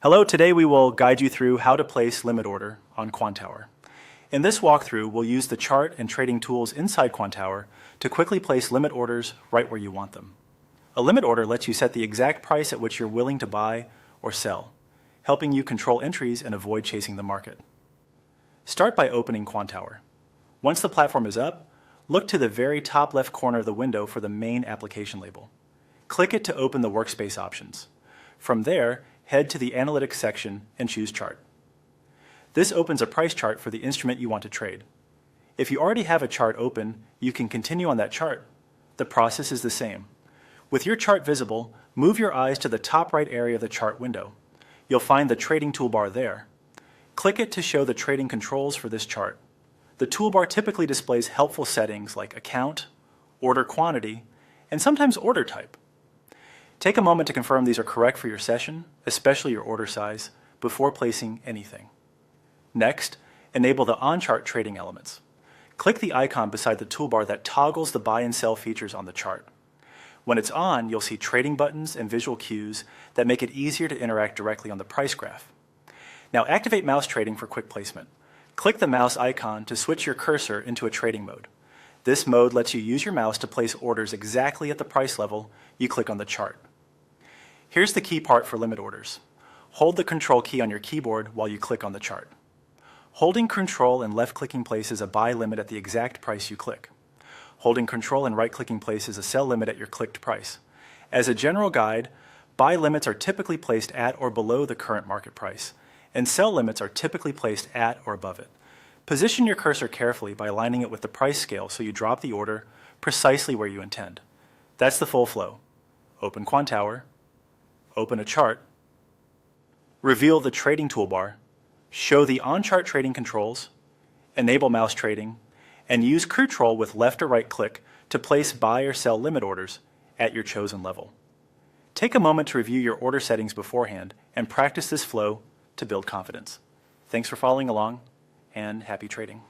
Hello, today we will guide you through how to place limit order on Quantower. In this walkthrough, we'll use the chart and trading tools inside Quantower to quickly place limit orders right where you want them. A limit order lets you set the exact price at which you're willing to buy or sell, helping you control entries and avoid chasing the market. Start by opening Quantower. Once the platform is up, look to the very top left corner of the window for the main application label. Click it to open the workspace options. From there, head to the Analytics section and choose Chart. This opens a price chart for the instrument you want to trade. If you already have a chart open, you can continue on that chart. The process is the same. With your chart visible, move your eyes to the top right area of the chart window. You'll find the trading toolbar there. Click it to show the trading controls for this chart. The toolbar typically displays helpful settings like account, order quantity, and sometimes order type. Take a moment to confirm these are correct for your session, especially your order size, before placing anything. Next, enable the on-chart trading elements. Click the icon beside the toolbar that toggles the buy and sell features on the chart. When it's on, you'll see trading buttons and visual cues that make it easier to interact directly on the price graph. Now activate mouse trading for quick placement. Click the mouse icon to switch your cursor into a trading mode. This mode lets you use your mouse to place orders exactly at the price level you click on the chart. Here's the key part for limit orders. Hold the Control key on your keyboard while you click on the chart. Holding Control and left-clicking places a buy limit at the exact price you click. Holding Control and right-clicking places a sell limit at your clicked price. As a general guide, buy limits are typically placed at or below the current market price, and sell limits are typically placed at or above it. Position your cursor carefully by aligning it with the price scale so you drop the order precisely where you intend. That's the full flow. Open Quantower, open a chart, reveal the trading toolbar, show the on-chart trading controls, enable mouse trading, and use Control with left or right click to place buy or sell limit orders at your chosen level. Take a moment to review your order settings beforehand and practice this flow to build confidence. Thanks for following along, and happy trading.